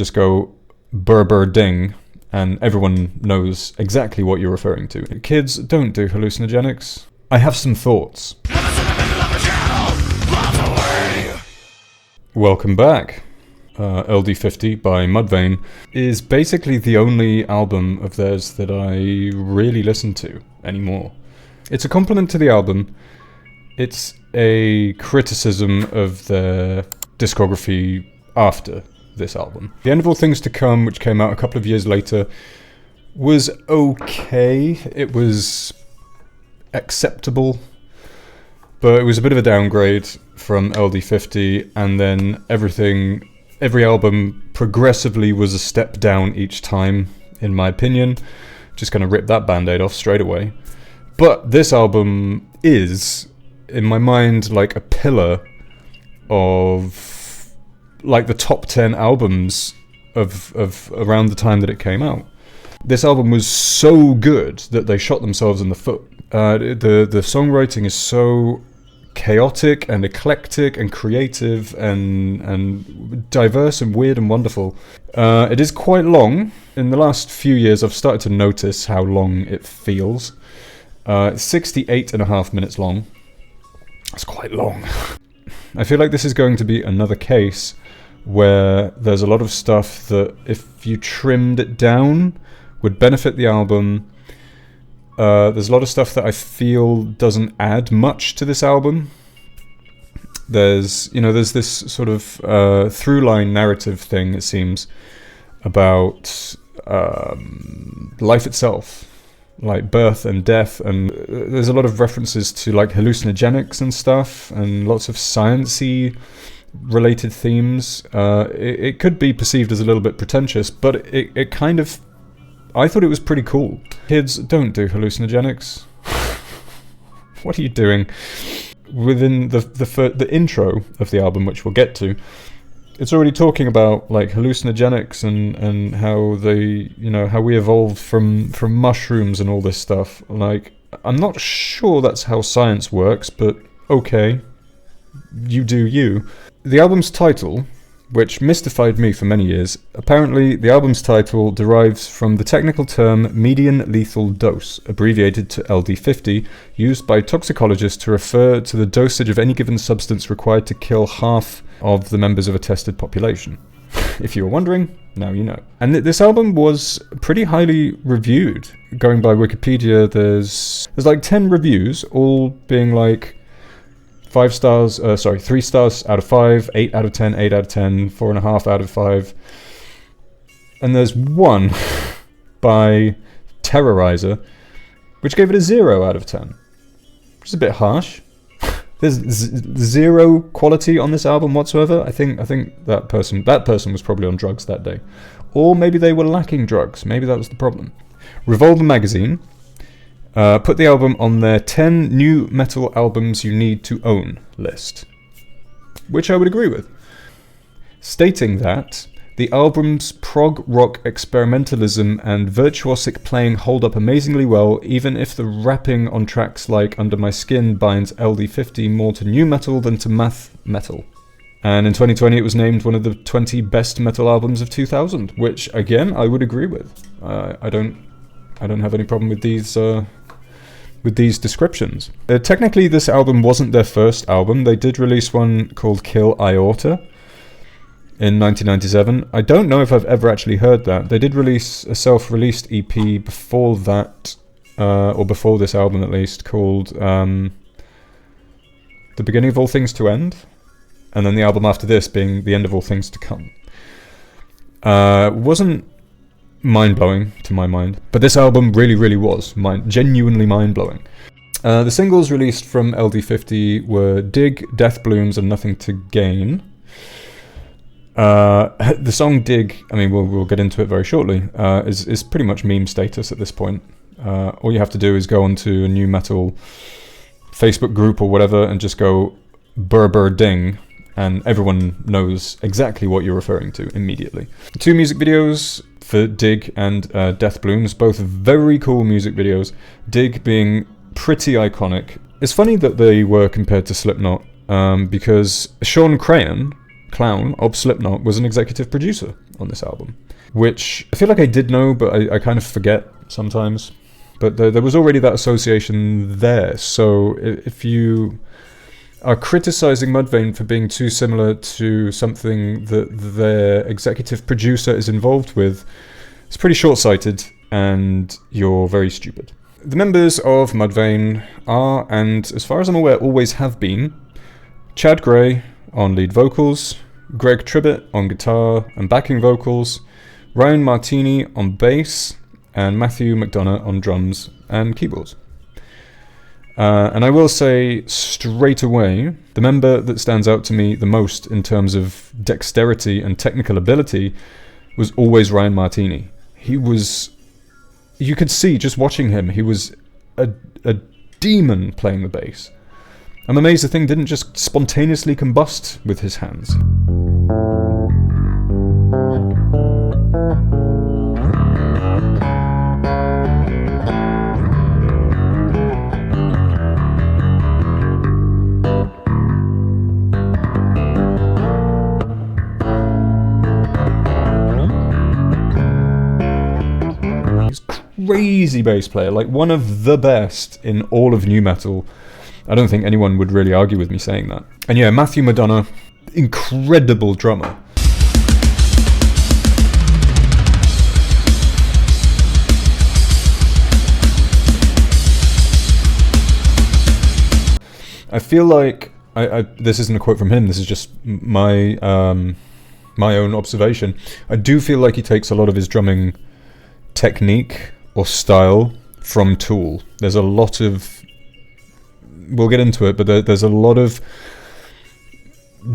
just go burr ding, and everyone knows exactly what you're referring to. Kids, don't do hallucinogenics. I have some thoughts. Welcome back. LD50 by Mudvayne is basically the only album of theirs that I really listen to anymore. It's a compliment to the album. It's a criticism of their discography after this album. The End of All Things to Come, which came out a couple of years later, was okay. It was acceptable, but it was a bit of a downgrade from LD50, and then every album progressively was a step down each time, in my opinion. Just gonna rip that band-aid off straight away. But this album is, in my mind, like a pillar of like the top 10 albums of around the time that it came out. This album was so good that they shot themselves in the foot. The songwriting is so chaotic and eclectic and creative and diverse and weird and wonderful. It is quite long. In the last few years I've started to notice how long it feels. It's 68.5 minutes long. That's quite long. I feel like this is going to be another case where there's a lot of stuff that if you trimmed it down would benefit the album. There's a lot of stuff that I feel doesn't add much to this album. There's this sort of through-line narrative thing, it seems, about life itself, like birth and death, and there's a lot of references to like hallucinogenics and stuff, and lots of sciencey related themes. It could be perceived as a little bit pretentious, but it kind of, I thought it was pretty cool. Kids, don't do hallucinogenics. What are you doing? Within the intro of the album, which we'll get to, it's already talking about like hallucinogenics and how they, how we evolved from mushrooms and all this stuff. Like, I'm not sure that's how science works, but okay, you do you. The album's title, which mystified me for many years, apparently the album's title derives from the technical term median lethal dose, abbreviated to LD50, used by toxicologists to refer to the dosage of any given substance required to kill half of the members of a tested population. If you were wondering, now you know. And this album was pretty highly reviewed. Going by Wikipedia, there's like 10 reviews, all being like 3 stars out of 5, 8 out of 10, 8 out of 10, 4.5 out of 5. And there's one by Terrorizer, which gave it a 0 out of 10. Which is a bit harsh. There's zero quality on this album whatsoever. I think that person was probably on drugs that day. Or maybe they were lacking drugs. Maybe that was the problem. Revolver magazine put the album on their 10 new metal albums you need to own list, which I would agree with, stating that the album's prog rock experimentalism and virtuosic playing hold up amazingly well, even if the rapping on tracks like Under My Skin binds LD50 more to new metal than to math metal. And in 2020 it was named one of the 20 best metal albums of 2000, which again I would agree with. I don't have any problem with these descriptions. Technically this album wasn't their first album. They did release one called Kill Aorta in 1997. I don't know if I've ever actually heard that. They did release a self-released EP before that, or before this album at least, called The Beginning of All Things to End, and then the album after this being The End of All Things to Come. Wasn't mind-blowing to my mind, but this album really was genuinely mind-blowing. The singles released from LD50 were Dig, Death Blooms, and Nothing to Gain. The song Dig, I mean, we'll get into it very shortly, is pretty much meme status at this point. All you have to do is go onto a new metal Facebook group or whatever and just go burr ding, and everyone knows exactly what you're referring to immediately. 2 music videos for Dig and Death Blooms, both very cool music videos. Dig being pretty iconic. It's funny that they were compared to Slipknot, because Sean Crahan, Clown of Slipknot was an executive producer on this album, which I feel like I did know, but I kind of forget sometimes. But there was already that association there. So if you are criticizing Mudvayne for being too similar to something that their executive producer is involved with, it's pretty short-sighted, and you're very stupid. The members of Mudvayne are, and as far as I'm aware, always have been, Chad Gray on lead vocals, Greg Tribbett on guitar and backing vocals, Ryan Martini on bass, and Matthew McDonough on drums and keyboards. And I will say straight away, the member that stands out to me the most in terms of dexterity and technical ability was always Ryan Martini. He was, you could see just watching him, he was a demon playing the bass. I'm amazed the thing didn't just spontaneously combust with his hands. Crazy bass player, like one of the best in all of nu metal. I don't think anyone would really argue with me saying that. And yeah, Matthew McDonough, incredible drummer. I feel like this isn't a quote from him, this is just my my own observation. I do feel like he takes a lot of his drumming technique or style from Tool. There's a lot of, we'll get into it, but there's a lot of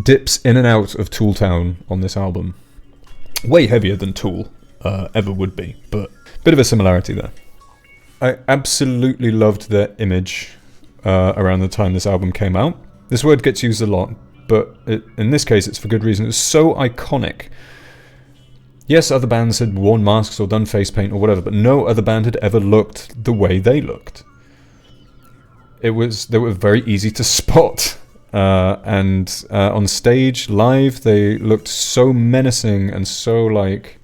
dips in and out of Tool Town on this album. Way heavier than Tool ever would be, but bit of a similarity there. I absolutely loved their image around the time this album came out. This word gets used a lot, but in this case it's for good reason. It was so iconic. Yes, other bands had worn masks or done face paint or whatever, but no other band had ever looked the way they looked. They were very easy to spot, and on stage, live, they looked so menacing and so like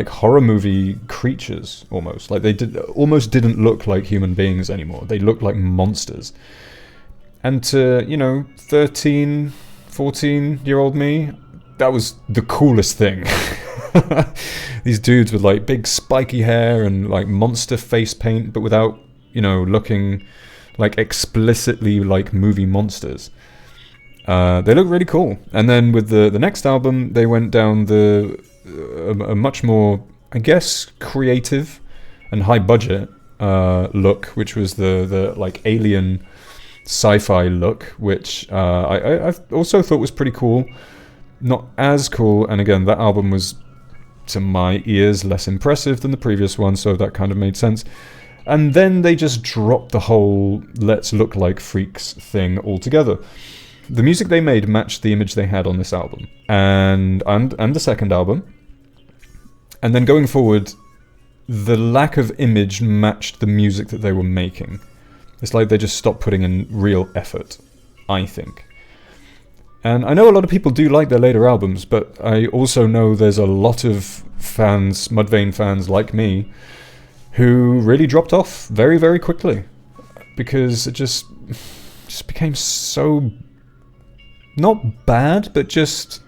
horror movie creatures almost. Like they almost didn't look like human beings anymore. They looked like monsters. And to, 13, 14-year-old me, that was the coolest thing. These dudes with like big spiky hair and like monster face paint, but without, looking like explicitly like movie monsters. They look really cool. And then with the next album, they went down a much more, I guess, creative and high budget look, which was the like alien sci-fi look, which I also thought was pretty cool. Not as cool, and again, that album was, to my ears, less impressive than the previous one, so that kind of made sense. And then they just dropped the whole let's look like freaks thing altogether. The music they made matched the image they had on this album, and the second album. And then going forward, the lack of image matched the music that they were making. It's like they just stopped putting in real effort, I think. And I know a lot of people do like their later albums, but I also know there's a lot of fans, Mudvayne fans like me, who really dropped off very, very quickly. Because it just became so, not bad, but they just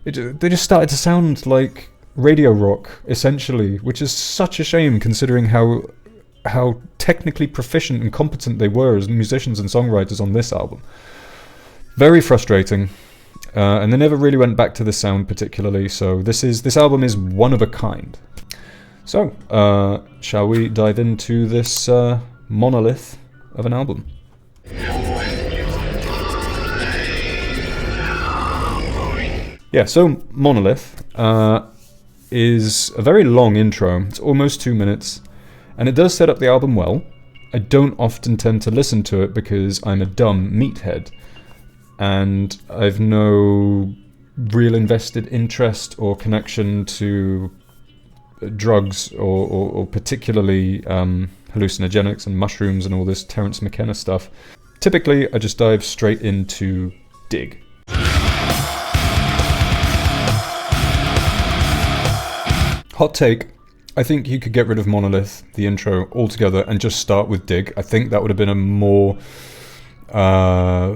started to sound like radio rock, essentially, which is such a shame considering how technically proficient and competent they were as musicians and songwriters on this album. Very frustrating, and they never really went back to the sound particularly, so this album is one of a kind. So, shall we dive into this monolith of an album? Yeah, so Monolith is a very long intro. It's almost 2 minutes, and it does set up the album well. I don't often tend to listen to it because I'm a dumb meathead, and I've no real invested interest or connection to drugs or particularly hallucinogenics and mushrooms and all this Terence McKenna stuff. Typically, I just dive straight into Dig. Hot take, I think you could get rid of Monolith, the intro, altogether and just start with Dig. I think that would have been a more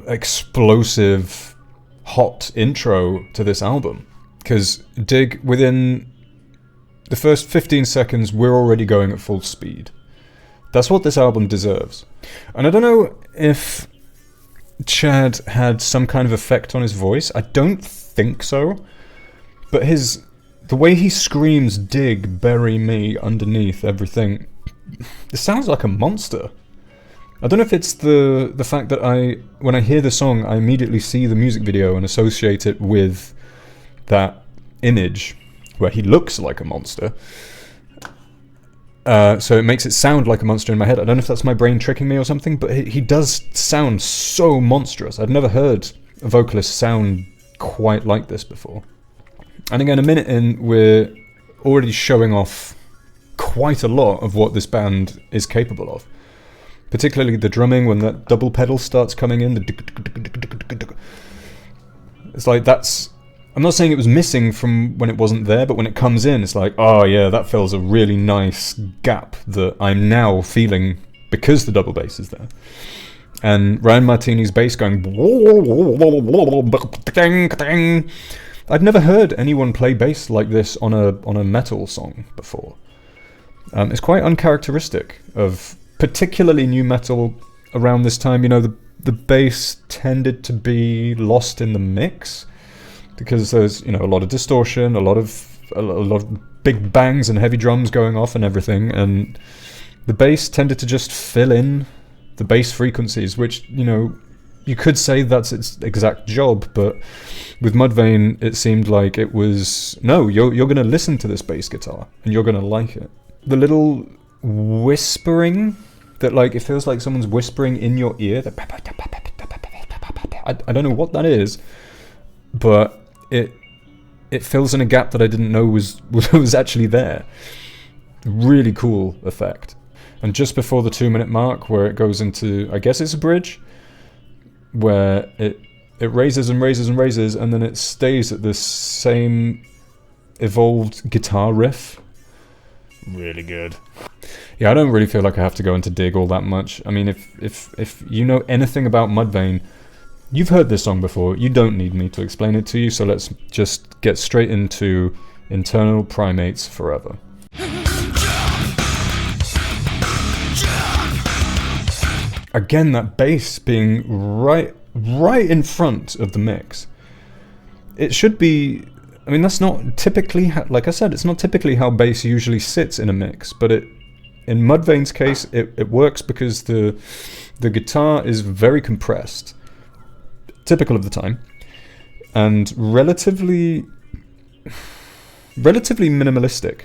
explosive, hot intro to this album. Because Dig, within the first 15 seconds, we're already going at full speed. That's what this album deserves. And I don't know if Chad had some kind of effect on his voice. I don't think so. But the way he screams, dig, bury me underneath everything, it sounds like a monster. I don't know if it's the fact that when I hear the song, I immediately see the music video and associate it with that image where he looks like a monster. So it makes it sound like a monster in my head. I don't know if that's my brain tricking me or something, but he does sound so monstrous. I've never heard a vocalist sound quite like this before. And again, a minute in, we're already showing off quite a lot of what this band is capable of. Particularly the drumming, when that double pedal starts coming in. It's like that's... I'm not saying it was missing from when it wasn't there, but when it comes in, it's like, oh yeah, that fills a really nice gap that I'm now feeling because the double bass is there. And Ryan Martini's bass going... I've never heard anyone play bass like this on a metal song before. It's quite uncharacteristic of particularly new metal around this time. You know, the bass tended to be lost in the mix because there's, you know, a lot of distortion, a lot of big bangs and heavy drums going off and everything, and the bass tended to just fill in the bass frequencies, which, you know, you could say that's its exact job, but with Mudvayne, it seemed like it was, no, you're going to listen to this bass guitar, and you're going to like it. The little whispering, that like, it feels like someone's whispering in your ear, I don't know what that is, but it fills in a gap that I didn't know was actually there. Really cool effect. And just before the 2-minute mark, where it goes into, I guess it's a bridge, where it raises and raises and raises, and then it stays at this same evolved guitar riff. Really good. Yeah, I don't really feel like I have to go into Dig all that much. I mean, if you know anything about Mudvayne, you've heard this song before. You don't need me to explain it to you, so let's just get straight into Internal Primates Forever. Again, that bass being right in front of the mix. It should be... I mean, that's not typically... like I said, it's not typically how bass usually sits in a mix, but in Mudvayne's case, it works because the guitar is very compressed, typical of the time, and relatively minimalistic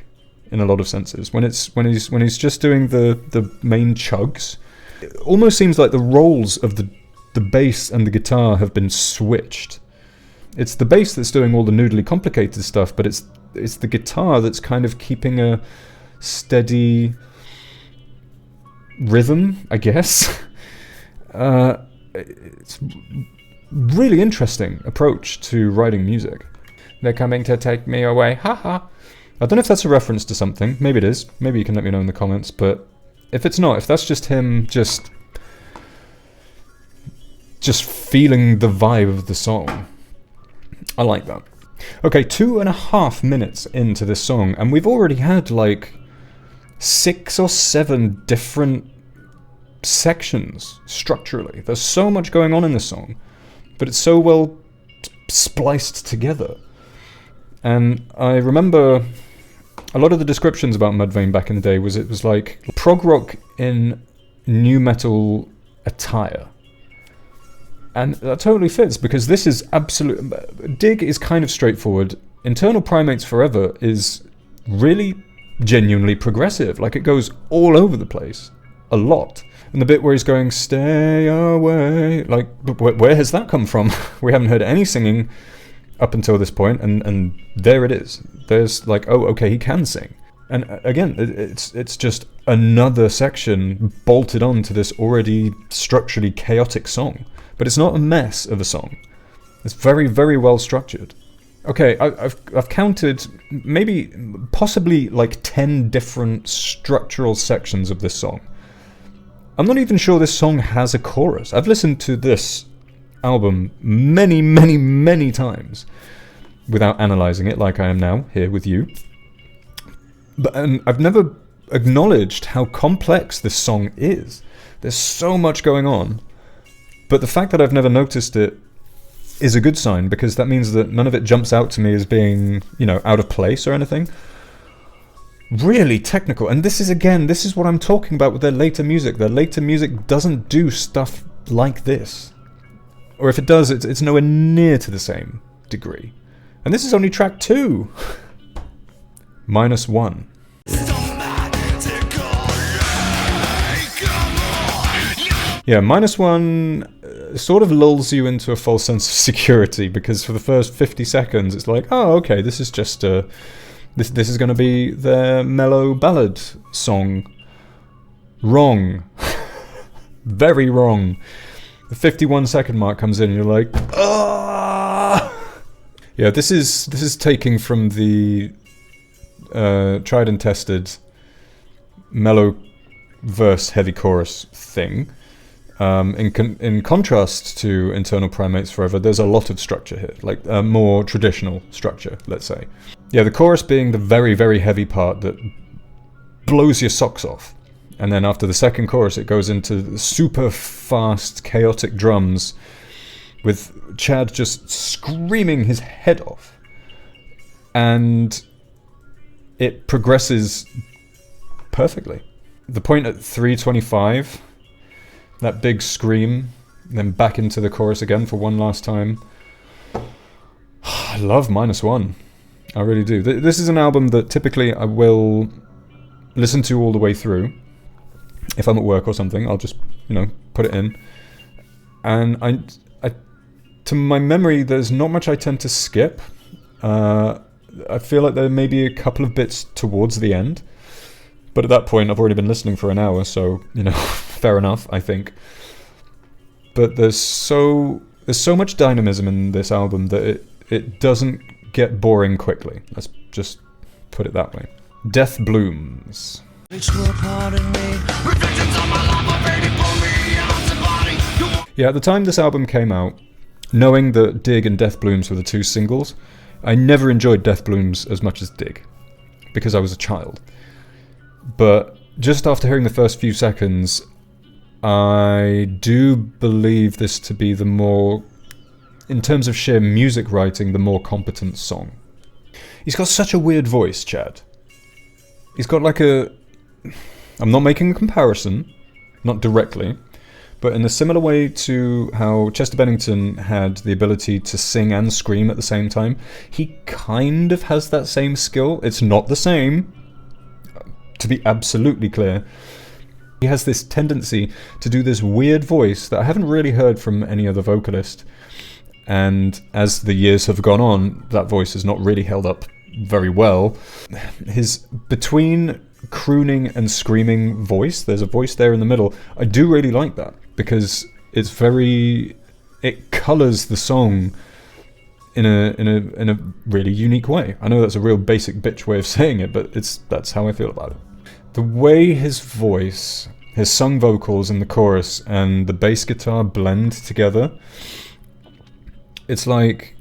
in a lot of senses. When he's just doing the main chugs, it almost seems like the roles of the bass and the guitar have been switched. It's the bass that's doing all the noodly complicated stuff, but it's the guitar that's kind of keeping a steady rhythm, I guess. It's really interesting approach to writing music. They're coming to take me away, haha. I don't know if that's a reference to something. Maybe it is. Maybe you can let me know in the comments, but if it's not, if that's just him just feeling the vibe of the song, I like that. Okay, 2.5 minutes into this song, and we've already had like 6 or 7 different sections structurally. There's so much going on in this song, but it's so well spliced together. And I remember a lot of the descriptions about Mudvayne back in the day it was like prog rock in new metal attire. And that totally fits, because this is absolute... Dig is kind of straightforward. Internal Primates Forever is really genuinely progressive. Like, it goes all over the place. A lot. And the bit where he's going, stay away... Like, where has that come from? We haven't heard any singing up until this point, and there it is. There's like, oh, okay, he can sing. And again, it's just another section bolted on to this already structurally chaotic song. But it's not a mess of a song. It's very, very well structured. Okay, I've counted possibly like 10 different structural sections of this song. I'm not even sure this song has a chorus. I've listened to this album many, many, many times without analysing it like I am now here with you. And I've never acknowledged how complex this song is. There's so much going on. But the fact that I've never noticed it is a good sign, because that means that none of it jumps out to me as being, out of place or anything. Really technical. And this is what I'm talking about with their later music. Their later music doesn't do stuff like this. Or if it does, it's nowhere near to the same degree. And this is only track 2. -1. Yeah, -1 sort of lulls you into a false sense of security, because for the first 50 seconds it's like, oh, okay, this is just this is going to be their mellow ballad song. Wrong. Very wrong. The 51-second mark comes in and you're like, ah! Yeah, this is taking from the tried and tested mellow verse heavy chorus thing. In contrast to Internal Primates Forever, there's a lot of structure here, like a more traditional structure, let's say. Yeah, the chorus being the very, very heavy part that blows your socks off. And then after the second chorus, it goes into super fast, chaotic drums with Chad just screaming his head off. And it progresses perfectly. The point at 3:25... that big scream, then back into the chorus again for one last time. I love -1. I really do. This is an album that typically I will listen to all the way through. If I'm at work or something, I'll just, put it in. And I to my memory, there's not much I tend to skip. I feel like there may be a couple of bits towards the end. But at that point, I've already been listening for an hour, so, fair enough, I think. But there's so much dynamism in this album that it doesn't get boring quickly. Let's just put it that way. Death Blooms. Yeah, at the time this album came out, knowing that Dig and Death Blooms were the 2 singles, I never enjoyed Death Blooms as much as Dig, because I was a child. But just after hearing the first few seconds, I do believe this to be the more, in terms of sheer music writing, the more competent song. He's got such a weird voice, Chad. He's got like I'm not making a comparison, not directly, but in a similar way to how Chester Bennington had the ability to sing and scream at the same time, he kind of has that same skill. It's not the same, to be absolutely clear. He has this tendency to do this weird voice that I haven't really heard from any other vocalist. And as the years have gone on, that voice has not really held up very well. His between crooning and screaming voice, there's a voice there in the middle. I do really like that, because it colours the song in a really unique way. I know that's a real basic bitch way of saying it, but that's how I feel about it. The way his voice, his sung vocals in the chorus and the bass guitar blend together, it's like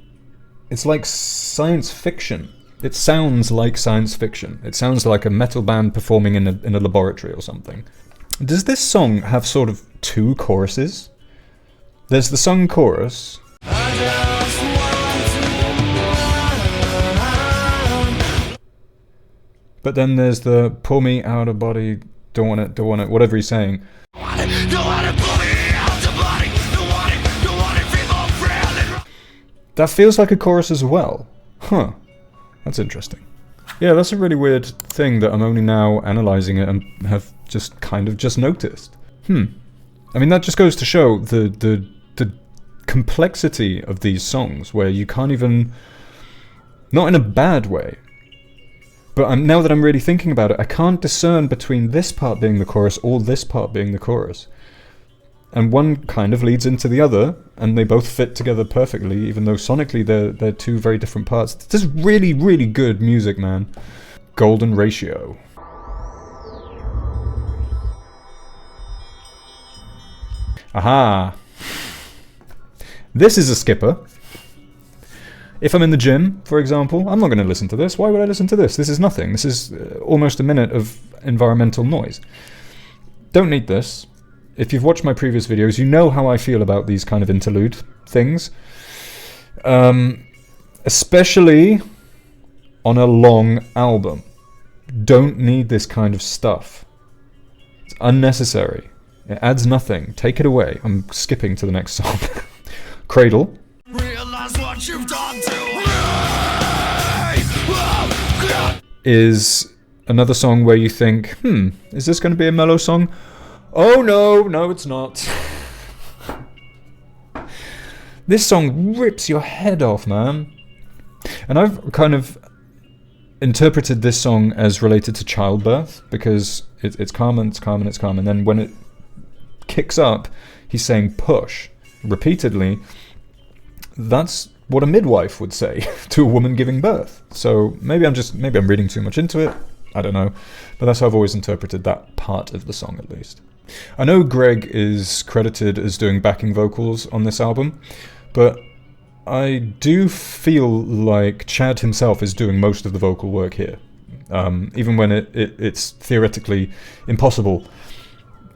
science fiction. It sounds like science fiction. It sounds like a metal band performing in a laboratory or something. Does this song have sort of 2 choruses? There's the sung chorus. But then there's the pull me out of body, don't want it, whatever he's saying. That feels like a chorus as well. Huh. That's interesting. Yeah, that's a really weird thing that I'm only now analysing it and have just kind of just noticed. I mean, that just goes to show the complexity of these songs, where you can't even... Not in a bad way, but now that I'm really thinking about it, I can't discern between this part being the chorus or this part being the chorus. and one kind of leads into the other, and they both fit together perfectly, even though sonically they're two very different parts. This is really, really good music, man. Golden Ratio. Aha! This is a skipper. If I'm in the gym, for example, I'm not going to listen to this. Why would I listen to this? This is nothing. This is almost a minute of environmental noise. Don't need this. If you've watched my previous videos, you know how I feel about these kind of interlude things. Especially on a long album. Don't need this kind of stuff. It's unnecessary. It adds nothing. Take it away. I'm skipping to the next song. Cradle. Realize what you've done to is another song where you think, is this going to be a mellow song? Oh no, it's not. This song rips your head off, man. And I've kind of interpreted this song as related to childbirth, because it's calm and it's calm and it's calm, and then when it kicks up, he's saying push repeatedly. That's what a midwife would say to a woman giving birth. So maybe I'm reading too much into it. I don't know, but that's how I've always interpreted that part of the song, at least. I know Greg is credited as doing backing vocals on this album, but I do feel like Chad himself is doing most of the vocal work here, even when it's theoretically impossible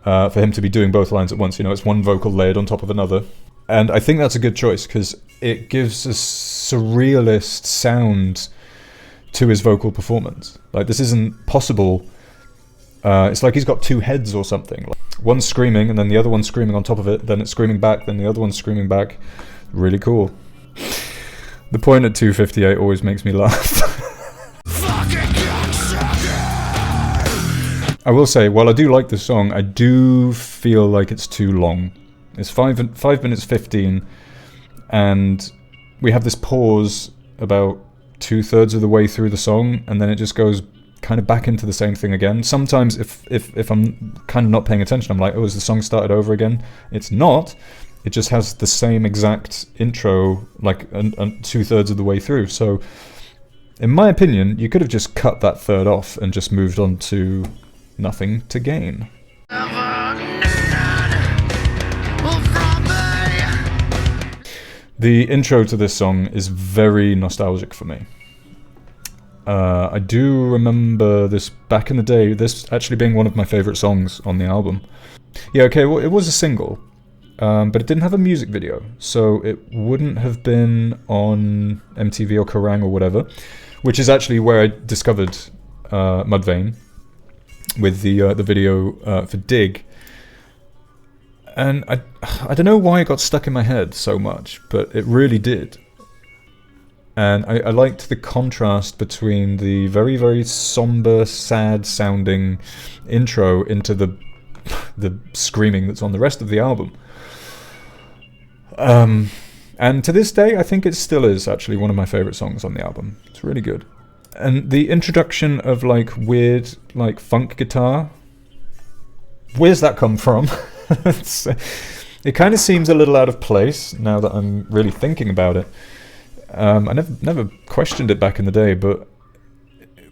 for him to be doing both lines at once. You know, it's one vocal layered on top of another. And I think that's a good choice, because it gives a surrealist sound to his vocal performance. Like, this isn't possible. It's like he's got two heads or something. Like, one's screaming, and then the other one's screaming on top of it, then it's screaming back, then the other one's screaming back. Really cool. The point at 2:58 always makes me laugh. I will say, while I do like this song, I do feel like it's too long. It's 5 minutes 15, and we have this pause about 2/3 of the way through the song, and then it just goes kind of back into the same thing again. Sometimes if I'm kind of not paying attention, I'm like, oh, has the song started over again? It's not. It just has the same exact intro, like 2/3 of the way through. So, in my opinion, you could have just cut that third off and just moved on to Nothing to Gain. The intro to this song is very nostalgic for me. I do remember this back in the day, this actually being one of my favourite songs on the album. Yeah, okay, well, it was a single, but it didn't have a music video, so it wouldn't have been on MTV or Kerrang or whatever, which is actually where I discovered Mudvayne with the video for Dig. And I don't know why it got stuck in my head so much, but it really did. And I liked the contrast between the very, very somber, sad-sounding intro into the screaming that's on the rest of the album. And to this day, I think it still is actually one of my favourite songs on the album. It's really good. And the introduction of, like, weird, like, funk guitar, where's that come from? It kind of seems a little out of place now that I'm really thinking about it. I never questioned it back in the day, but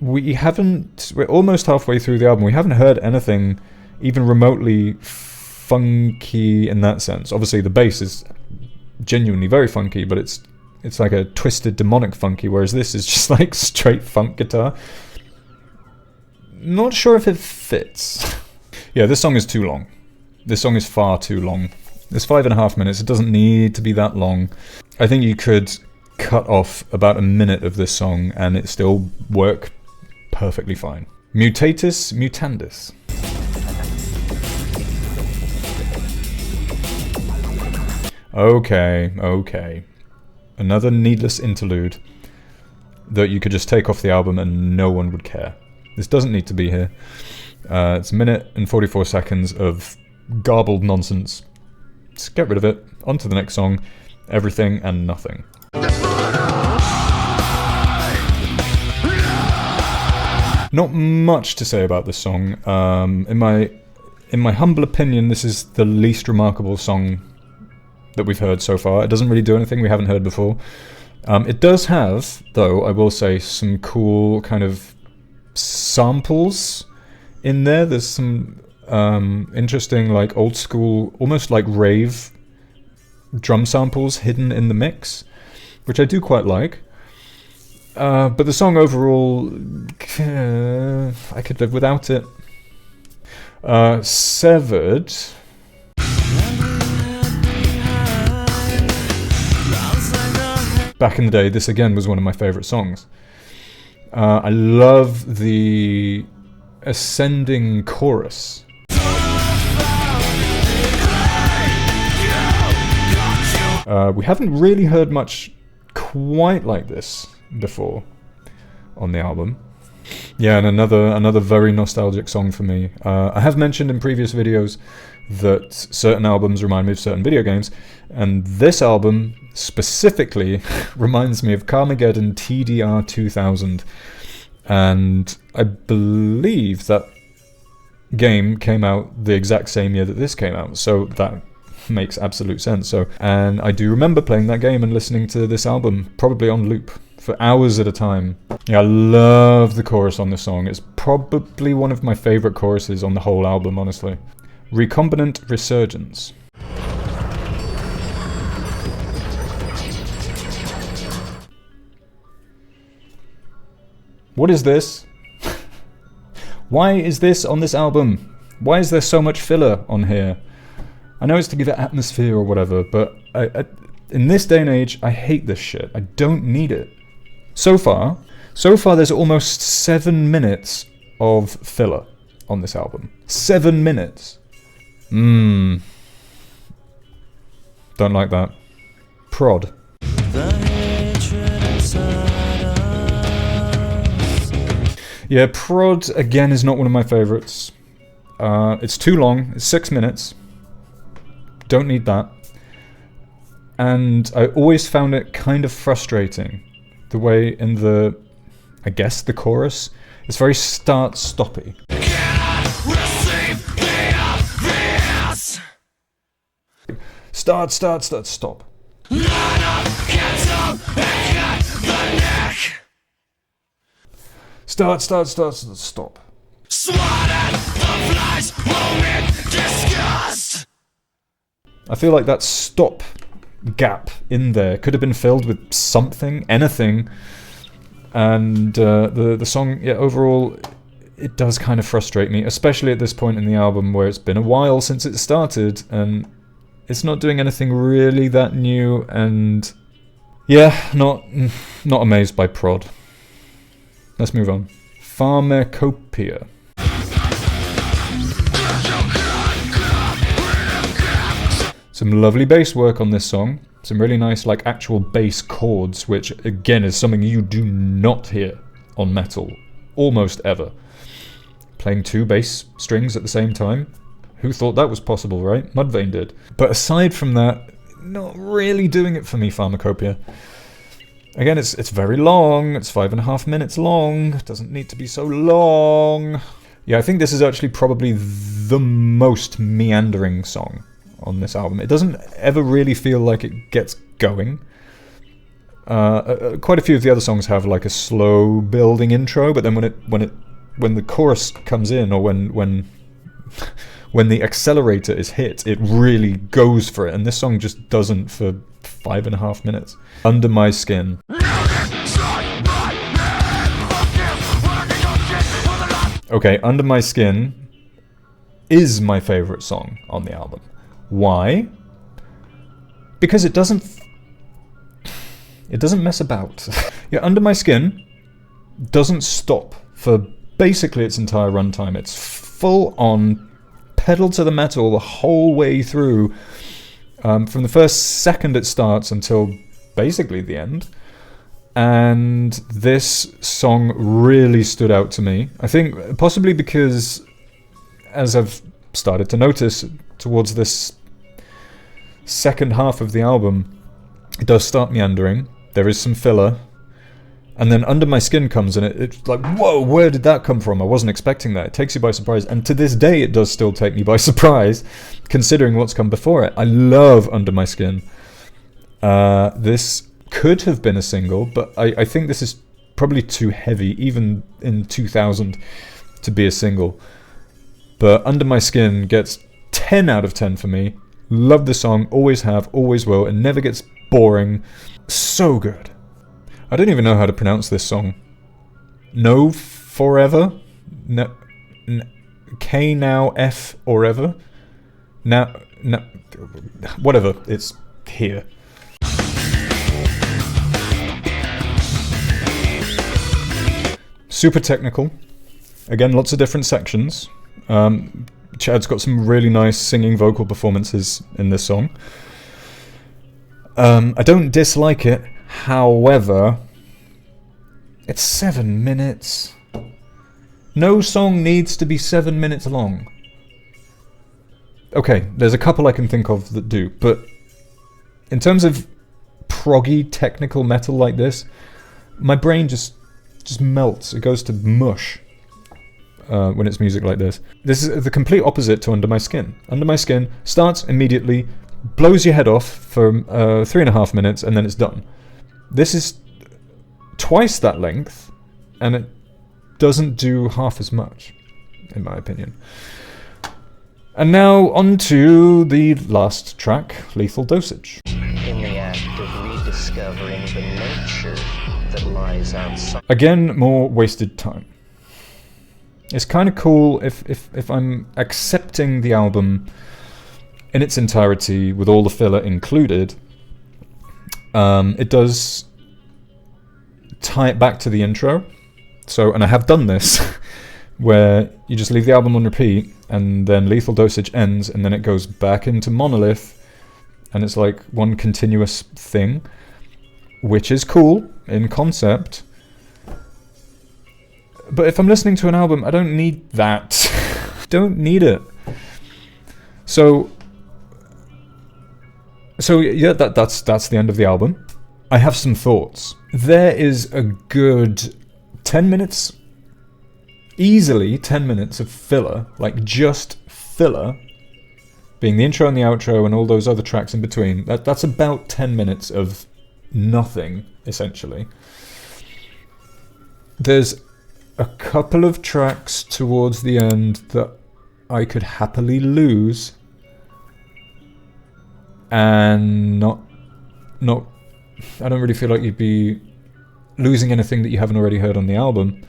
we're almost halfway through the album. We haven't heard anything even remotely funky in that sense. Obviously the bass is genuinely very funky, but it's like a twisted demonic funky, whereas this is just like straight funk guitar. Not sure if it fits. Yeah, this song is too long. This song is far too long. It's 5.5 minutes. It doesn't need to be that long. I think you could cut off about a minute of this song and it still work perfectly fine. Mutatis Mutandis. Okay. Another needless interlude that you could just take off the album and no one would care. This doesn't need to be here. It's a minute and 44 seconds of garbled nonsense. Just get rid of it. On to the next song. Everything and Nothing. Not much to say about this song. In my in my humble opinion, this is the least remarkable song that we've heard so far. It doesn't really do anything we haven't heard before. It does have, though, I will say, some cool kind of samples in there. There's some interesting, like, old school, almost like rave drum samples hidden in the mix, which I do quite like. But the song overall, I could live without it. Severed. Back in the day, this again was one of my favourite songs. I love the ascending chorus. We haven't really heard much quite like this before on the album. Yeah, and another very nostalgic song for me. I have mentioned in previous videos that certain albums remind me of certain video games, and this album specifically reminds me of Carmageddon TDR 2000, and I believe that game came out the exact same year that this came out, so that makes absolute sense. And I do remember playing that game and listening to this album, probably on loop, for hours at a time. Yeah, I love the chorus on this song. It's probably one of my favourite choruses on the whole album, honestly. Recombinant Resurgence. What is this? Why is this on this album? Why is there so much filler on here? I know it's to give it atmosphere or whatever, but in this day and age, I hate this shit. I don't need it. So far there's almost 7 minutes of filler on this album. 7 minutes. Don't like that. Prod. Yeah, Prod, again, is not one of my favourites. It's too long. It's 6 minutes. Don't need that. And I always found it kind of frustrating. The way in the, I guess, the chorus, it's very start-stoppy. Start, stop. Start, stop. I feel like that stop gap in there could have been filled with something, anything, and the song, yeah, overall, it does kind of frustrate me, especially at this point in the album where it's been a while since it started, and it's not doing anything really that new, and yeah, not amazed by Prod. Let's move on. Pharmaecopia. Some lovely bass work on this song. Some really nice, like, actual bass chords, which, again, is something you do not hear on metal. Almost ever. Playing 2 bass strings at the same time. Who thought that was possible, right? Mudvayne did. But aside from that, not really doing it for me, Pharmaecopia. Again, it's very long. It's 5.5 minutes long. It doesn't need to be so long. Yeah, I think this is actually probably the most meandering song on this album. It doesn't ever really feel like it gets going. Quite a few of the other songs have like a slow building intro, but then when the chorus comes in, or when the accelerator is hit, it really goes for it, and this song just doesn't for 5.5 minutes. Under My Skin. Okay, Under My Skin is my favourite song on the album. Why? Because it doesn't mess about. Yeah, Under My Skin doesn't stop for basically its entire runtime. It's full on pedal to the metal the whole way through, from the first second it starts until basically the end. And this song really stood out to me. I think possibly because, as I've started to notice towards this second half of the album, it does start meandering. There is some filler. And then Under My Skin comes, and it's like, whoa, where did that come from? I wasn't expecting that. It takes you by surprise. And to this day, it does still take me by surprise, considering what's come before it. I love Under My Skin. This could have been a single, but I think this is probably too heavy, even in 2000, to be a single. But Under My Skin gets 10 out of 10 for me. Love the song, always have, always will. It never gets boring. So good. I don't even know how to pronounce this song. No Forever? No, K now F orever? Now, whatever, it's here. Super technical. Again, lots of different sections. Chad's got some really nice singing vocal performances in this song. I don't dislike it. However, it's 7 minutes. No song needs to be 7 minutes long. Okay, there's a couple I can think of that do, but in terms of proggy technical metal like this, my brain just melts. It goes to mush when it's music like this. This is the complete opposite to Under My Skin. Under My Skin starts immediately, blows your head off for 3.5 minutes, and then it's done. This is twice that length, and it doesn't do half as much, in my opinion. And now on to the last track, Lethal Dosage. In the act of rediscovering the nature that lies outside. Again, more wasted time. It's kind of cool if I'm accepting the album in its entirety with all the filler included. It does tie it back to the intro. So, and I have done this, where you just leave the album on repeat, and then Lethal Dosage ends, and then it goes back into Monolith, and it's like one continuous thing, which is cool in concept. But if I'm listening to an album, I don't need that. Don't need it. So yeah, that's the end of the album. I have some thoughts. There is a good 10 minutes, easily 10 minutes of filler, like just filler, being the intro and the outro and all those other tracks in between. That's about 10 minutes of nothing, essentially. There's a couple of tracks towards the end that I could happily lose and not I don't really feel like you'd be losing anything that you haven't already heard on the album.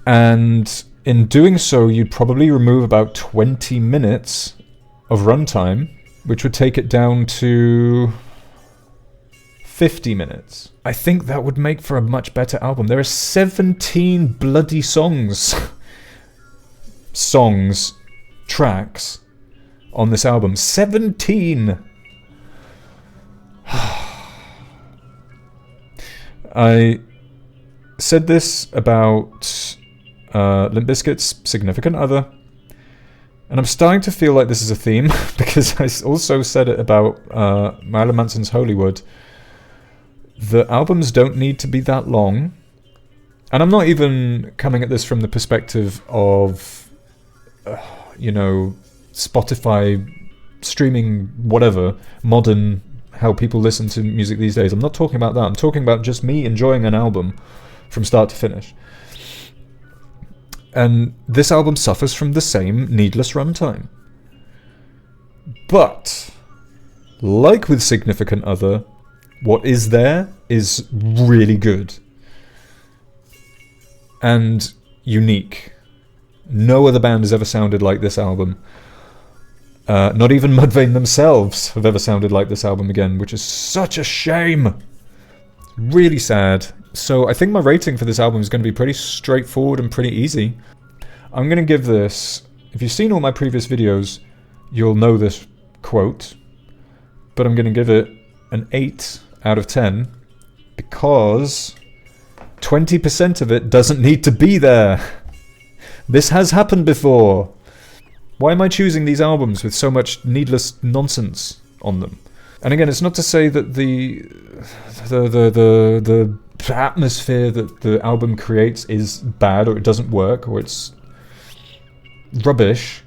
And in doing so, you'd probably remove about 20 minutes of runtime, which would take it down to 50 minutes. I think that would make for a much better album. There are 17 bloody songs, tracks on this album. 17! I said this about Limp Bizkit's Significant Other, and I'm starting to feel like this is a theme, because I also said it about Marilyn Manson's Hollywood. The albums don't need to be that long, and I'm not even coming at this from the perspective of, Spotify, streaming, whatever, modern, how people listen to music these days. I'm not talking about that. I'm talking about just me enjoying an album from start to finish. And this album suffers from the same needless runtime. But, like with Significant Other, what is there is really good. And unique. No other band has ever sounded like this album. Not even Mudvayne themselves have ever sounded like this album again, which is such a shame. Really sad. So I think my rating for this album is going to be pretty straightforward and pretty easy. I'm going to give this, if you've seen all my previous videos, you'll know this quote, but I'm going to give it an 8 out of 10 because 20% of it doesn't need to be there. This has happened before. Why am I choosing these albums with so much needless nonsense on them? And again, it's not to say that the atmosphere that the album creates is bad, or it doesn't work, or it's rubbish.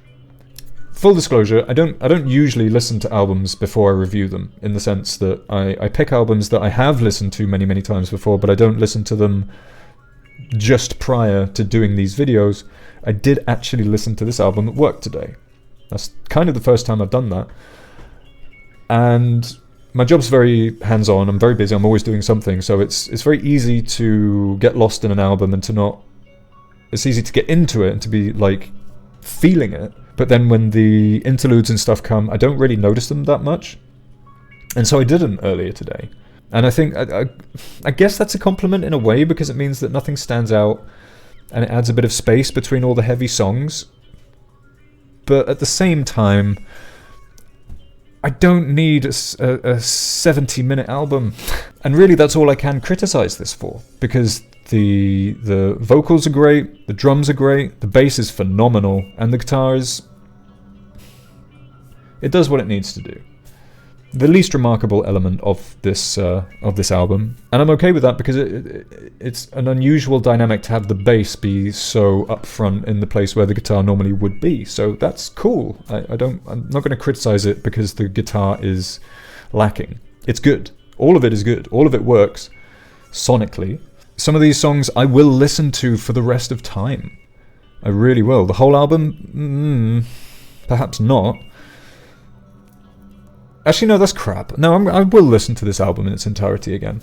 Full disclosure, I don't usually listen to albums before I review them, in the sense that I pick albums that I have listened to many, many times before, but I don't listen to them just prior to doing these videos. I did actually listen to this album at work today. That's kind of the first time I've done that. And my job's very hands-on, I'm very busy, I'm always doing something, so it's very easy to get lost in an album and to not... It's easy to get into it and to be, like, feeling it. But then when the interludes and stuff come, I don't really notice them that much. And so I didn't earlier today. And I think, I guess that's a compliment in a way, because it means that nothing stands out and it adds a bit of space between all the heavy songs. But at the same time, I don't need a 70-minute album. And really that's all I can criticize this for, because the vocals are great, the drums are great, the bass is phenomenal, and the guitar is... It does what it needs to do. The least remarkable element of this album, and I'm okay with that, because it's an unusual dynamic to have the bass be so up front in the place where the guitar normally would be. So that's cool. I'm not going to criticize it because the guitar is lacking. It's good. All of it is good. All of it works sonically. Some of these songs I will listen to for the rest of time. I really will. The whole album, perhaps not. Actually, no, that's crap. No, I will listen to this album in its entirety again.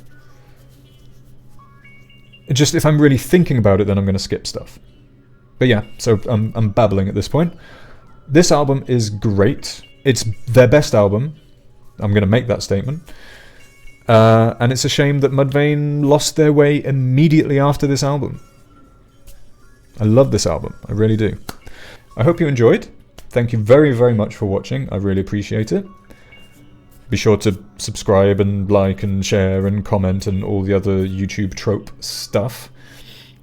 Just if I'm really thinking about it, then I'm going to skip stuff. But yeah, so I'm babbling at this point. This album is great. It's their best album. I'm going to make that statement. And it's a shame that Mudvayne lost their way immediately after this album. I love this album. I really do. I hope you enjoyed. Thank you very, very much for watching. I really appreciate it. Be sure to subscribe and like and share and comment and all the other YouTube trope stuff.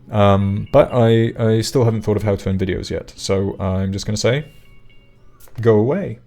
But I still haven't thought of how to end videos yet. So I'm just going to say, go away.